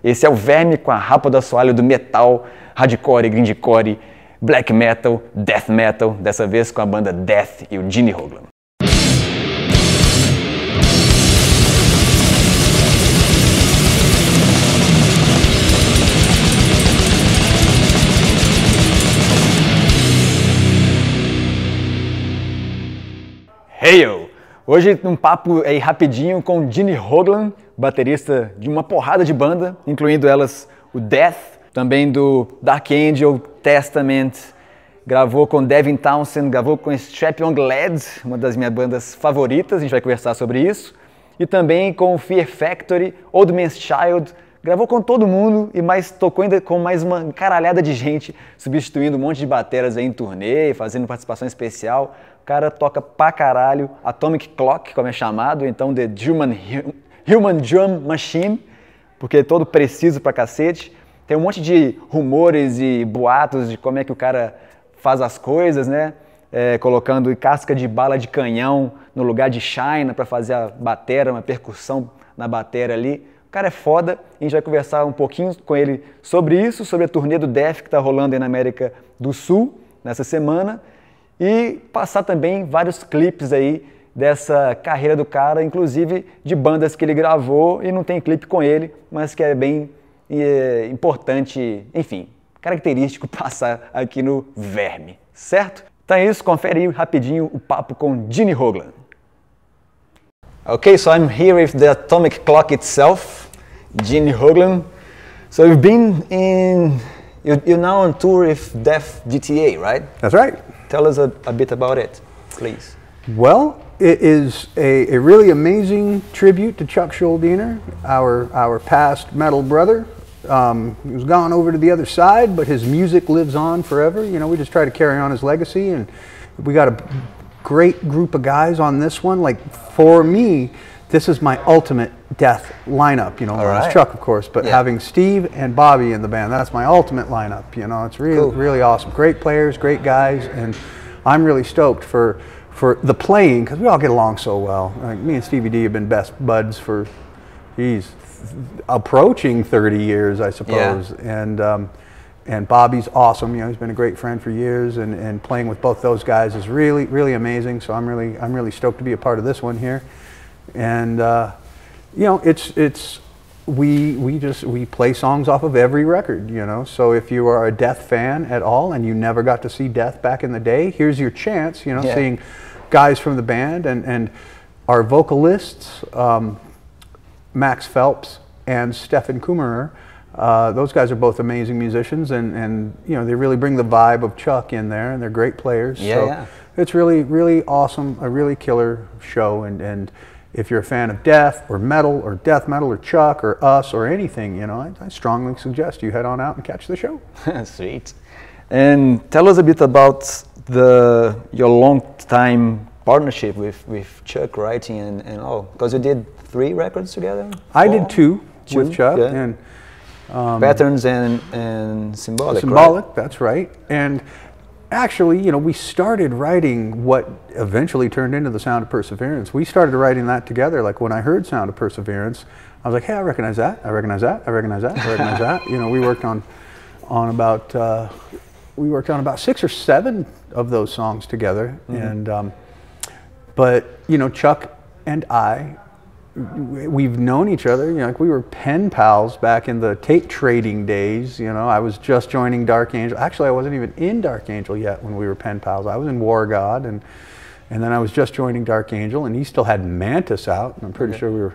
Esse é o Verme com a rapa do assoalho do metal, hardcore, grindcore, black metal, death metal, dessa vez com a banda Death e o Gene Hoglan. Heyo! Hoje um papo aí rapidinho com o Gene Hoglan, baterista de uma porrada de banda, incluindo elas o Death, também do Dark Angel, Testament, gravou com Devin Townsend, gravou com Strap-on Glad, uma das minhas bandas favoritas, a gente vai conversar sobre isso, e também com Fear Factory, Old Man's Child, gravou com todo mundo e mais tocou ainda com mais uma caralhada de gente, substituindo um monte de bateras aí em turnê, fazendo participação especial. O cara toca pra caralho, Atomic Clock, como é chamado, então The Human Drum Machine, porque é todo preciso pra cacete. Tem um monte de rumores e boatos de como é que o cara faz as coisas, né? Colocando casca de bala de canhão no lugar de china pra fazer a batera, uma percussão na batera ali. O cara é foda, a gente vai conversar um pouquinho com ele sobre isso, sobre a turnê do Death que tá rolando aí na América do Sul nessa semana. E passar também vários clipes aí dessa carreira do cara, inclusive de bandas que ele gravou e não tem clipe com ele, mas que é bem importante, enfim, característico passar aqui no Verme, certo? Então é isso, confere aí rapidinho o papo com Gene Hoglan. Okay, so I'm here with the Atomic Clock itself, Gene Hoglan. So you've been you're now on tour with Death GTA, right? That's right. Tell us a bit about it, please. Well, it is a really amazing tribute to Chuck Schuldiner, our past metal brother. He was gone over to the other side, but his music lives on forever. You know, we just try to carry on his legacy, and we got a great group of guys on this one. Like, for me, this is my ultimate Death lineup, you know, it's Chuck, of course, but having Steve and Bobby in the band, that's my ultimate lineup, you know, it's really awesome. Great players, great guys, and I'm really stoked for the playing, because we all get along so well. Like, me and Stevie D have been best buds for, approaching 30 years, I suppose, and Bobby's awesome, you know, he's been a great friend for years, and playing with both those guys is really amazing, so I'm really stoked to be a part of this one here. And you know, we play songs off of every record, you know. So if you are a Death fan at all and you never got to see Death back in the day, here's your chance, you know, seeing guys from the band and our vocalists, Max Phelps and Stefan Kummerer. Those guys are both amazing musicians, and you know, they really bring the vibe of Chuck in there, and they're great players. It's really awesome, a really killer show, and if you're a fan of Death or metal or death metal or Chuck or us or anything, you know, I strongly suggest you head on out and catch the show. Sweet. And tell us a bit about your long time partnership with Chuck writing and all, because you did 3 records together? I did two with Chuck, and Patterns and Symbolic. Symbolic, right? That's right. And actually, you know, we started writing what eventually turned into the Sound of Perseverance. We started writing that together. Like, when I heard Sound of Perseverance, I was like, hey, I recognize that, I recognize that, I recognize that, I recognize that. You know, we worked on about 6 or 7 of those songs together. And but you know, Chuck and I, we've known each other, you know, like we were pen pals back in the tape trading days. You know, I was just joining Dark Angel. Actually, I wasn't even in Dark Angel yet when we were pen pals. I was in War God, and then I was just joining Dark Angel, and he still had Mantis out, and I'm pretty sure we were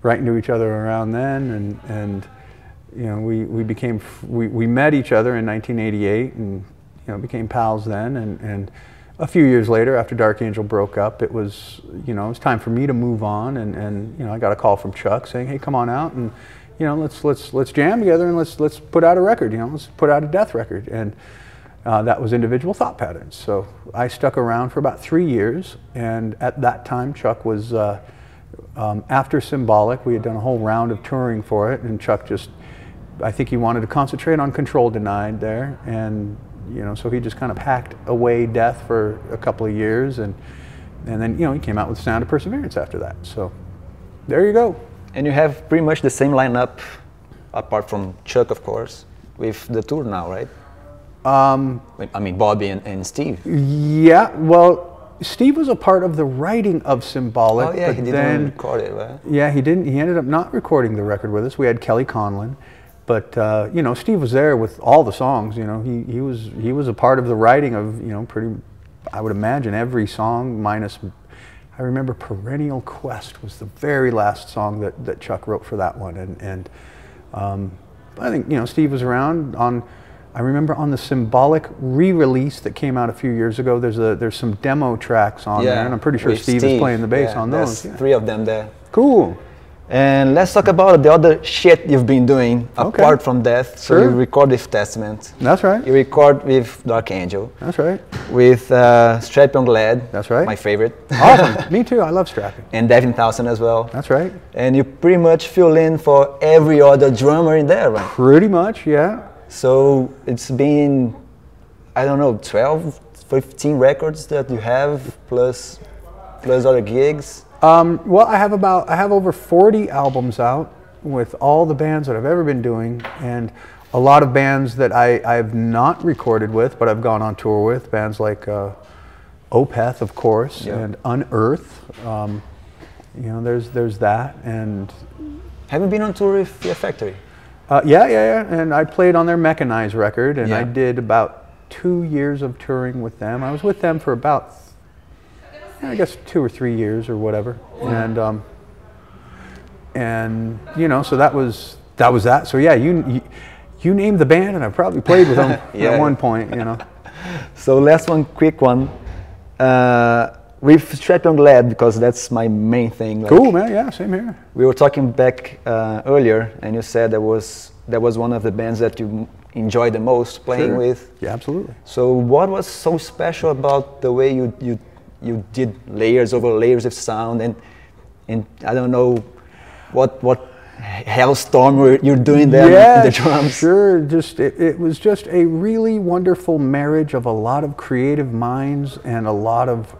writing to each other around then, and you know, we met each other in 1988, and you know, became pals then, and a few years later, after Dark Angel broke up, it was, you know, it was time for me to move on, and you know, I got a call from Chuck saying, hey, come on out, and you know, let's jam together, and let's put out a record, you know, let's put out a Death record. And that was Individual Thought Patterns. So I stuck around for about 3 years, and at that time Chuck was, after Symbolic, we had done a whole round of touring for it, and Chuck just, I think he wanted to concentrate on Control Denied there, and you know, so he just kind of hacked away Death for a couple of years, and then, you know, he came out with Sound of Perseverance after that. So there you go. And you have pretty much the same lineup apart from Chuck, of course, with the tour now, right? I mean, Bobby and Steve. Yeah, well, Steve was a part of the writing of Symbolic. Oh yeah, but he didn't then, record it, right? Yeah, he didn't. He ended up not recording the record with us. We had Kelly Conlon, but you know, Steve was there with all the songs. You know, he was a part of the writing of, you know, pretty, I would imagine, every song minus, I remember Perennial Quest was the very last song that Chuck wrote for that one, and I think, you know, Steve was around on. I remember on the Symbolic re-release that came out a few years ago, there's some demo tracks on there, and I'm pretty sure Steve is playing the bass on those. Yeah. 3 of them there. Cool. And let's talk about the other shit you've been doing apart from Death. So you record with Testament. That's right. You record with Dark Angel. That's right. With Strapping Glad. That's right. My favorite. Awesome. Me too. I love Strapping. And Devin Townsend as well. That's right. And you pretty much fill in for every other drummer in there, right? Pretty much, yeah. So it's been, I don't know, 12, 15 records that you have, plus other gigs. Well, I have over 40 albums out with all the bands that I've ever been doing, and a lot of bands that I've not recorded with, but I've gone on tour with. Bands like Opeth, of course, and Unearth. You know, there's that. And have you been on tour with Fear Factory? Yeah. And I played on their Mechanize record, and I did about 2 years of touring with them. I was with them for about, I guess, 2 or 3 years or whatever, and you know, so that was that. So yeah, you named the band, and I probably played with them at one point, you know. So last one, quick one, with Strapping Glad, because that's my main thing. Like, cool, man. Yeah, same here. We were talking back earlier, and you said that was one of the bands that you enjoyed the most playing with. Yeah, absolutely. So what was so special about the way you did layers over layers of sound, and I don't know what hellstorm you're doing there in the drums? Sure. It was just a really wonderful marriage of a lot of creative minds and a lot of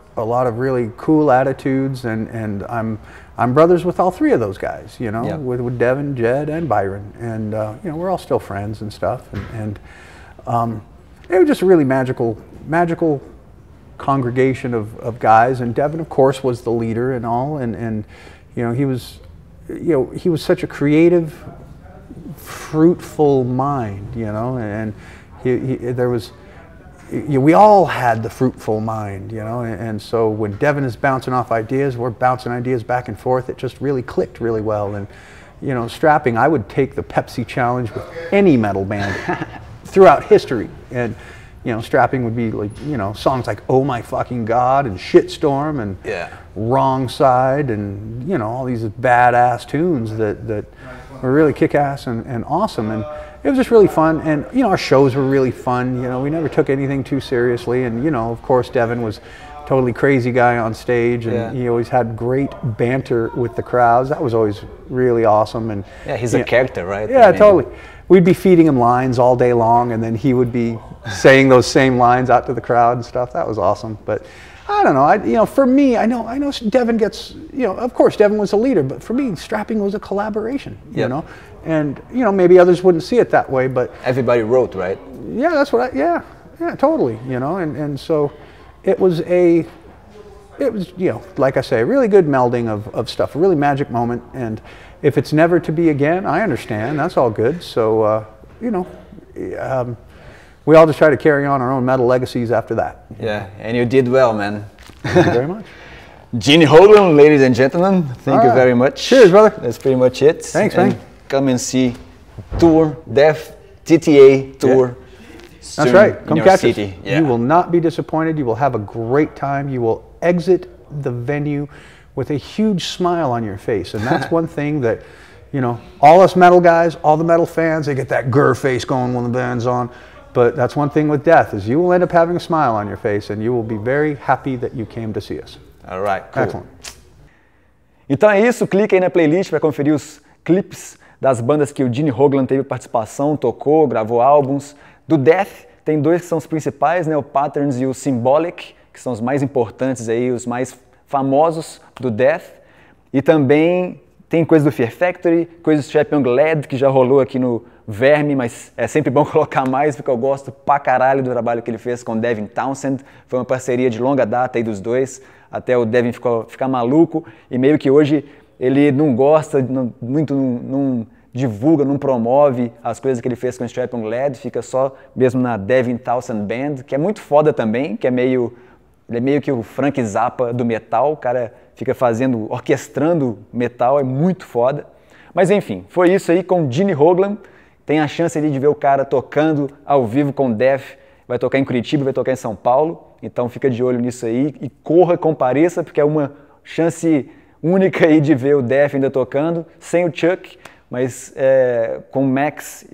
really cool attitudes, and I'm brothers with all 3 of those guys, you know, with Devin, Jed, and Byron, and you know, we're all still friends and stuff, and it was just a really magical congregation of guys, and Devin, of course, was the leader and all, and you know, he was such a creative, fruitful mind, you know, and we all had the fruitful mind, you know, and so when Devin is bouncing off ideas, we're bouncing ideas back and forth. It just really clicked really well, and you know, Strapping, I would take the Pepsi challenge with any metal band throughout history, and you know, Strapping would be like, you know, songs like Oh My Fucking God and Shitstorm and Wrong Side, and you know, all these badass tunes that were really kick-ass and awesome, and it was just really fun. And you know, our shows were really fun. You know, we never took anything too seriously, and you know, of course, Devin was a totally crazy guy on stage, and he always had great banter with the crowds. That was always really awesome. And yeah, he's a character, right? Yeah, I mean, totally. We'd be feeding him lines all day long, and then he would be saying those same lines out to the crowd and stuff. That was awesome. But I don't know. You know, for me, I know Devin gets, you know, of course Devin was a leader, but for me, Strapping was a collaboration. You know, and you know, maybe others wouldn't see it that way, but everybody wrote, right? Yeah, that's what yeah, totally. You know, and so it was, you know, like I say, a really good melding of stuff, a really magic moment. And if it's never to be again, I understand. That's all good. So, you know, we all just try to carry on our own metal legacies after that. Yeah, and you did well, man. Thank you very much. Gene Hoglan, ladies and gentlemen, thank you very much. Cheers, brother. That's pretty much it. Thanks, man. Come and see Tour, Death, TTA Tour. That's right. Come catch us. Yeah. You will not be disappointed. You will have a great time. You will exit the venue with a huge smile on your face. And that's one thing that, you know, all us metal guys, all the metal fans, they get that grr face going when the band's on. But that's one thing with Death, is you will end up having a smile on your face, and you will be very happy that you came to see us. All right, cool. Excellent. Então é isso, clique aí na playlist para conferir os clipes das bandas que o Gene Hoglan teve participação, tocou, gravou álbuns. Do Death, tem 2 que são os principais, né, o Patterns e o Symbolic, que são os mais importantes aí, os mais famosos do Death. E também tem coisa do Fear Factory, coisa do Strap Young Lad, que já rolou aqui no VERME, mas é sempre bom colocar mais, porque eu gosto pra caralho do trabalho que ele fez com o Devin Townsend. Foi uma parceria de longa data aí dos dois, até o Devin ficar maluco, e meio que hoje ele não gosta, não divulga, não promove as coisas que ele fez com o Strap Young Lad, fica só mesmo na Devin Townsend Band, que é muito foda também, que ele é meio que o Frank Zappa do metal, o cara fica orquestrando metal, é muito foda. Mas enfim, foi isso aí com Gene Hoglan. Tem a chance ali de ver o cara tocando ao vivo com o Def, vai tocar em Curitiba, vai tocar em São Paulo, então fica de olho nisso aí e corra, compareça, porque é uma chance única aí de ver o Def ainda tocando, sem o Chuck, mas com o Max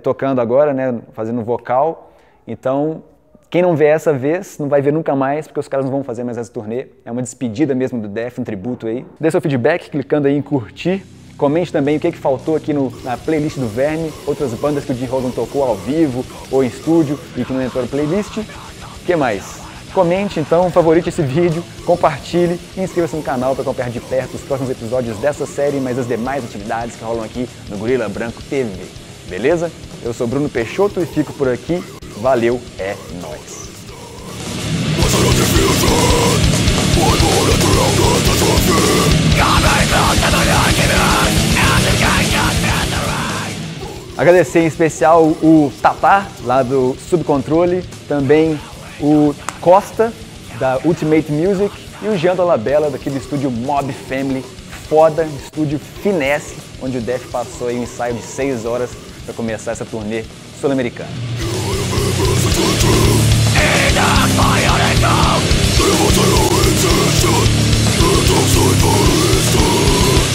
tocando agora, né, fazendo vocal. Então, quem não vê essa vez, não vai ver nunca mais, porque os caras não vão fazer mais essa turnê. É uma despedida mesmo do Def, um tributo aí. Dê seu feedback, clicando aí em curtir. Comente também o que faltou aqui na playlist do VERME, outras bandas que o Gene Hoglan tocou ao vivo ou em estúdio e que não entrou na playlist. O que mais? Comente então, favorite esse vídeo, compartilhe e inscreva-se no canal para acompanhar de perto os próximos episódios dessa série, mas as demais atividades que rolam aqui no Gorila Branco TV. Beleza? Eu sou Bruno Peixoto e fico por aqui. Valeu, é nóis! Agradecer em especial o Tatá, lá do Subcontrole, também o Costa, da Ultimate Music, e o Jean Dolabella, daquele estúdio Mob Family, foda, estúdio Finesse, onde o Def passou aí um ensaio de 6 horas para começar essa turnê sul-americana. Intention, the toxic ballista.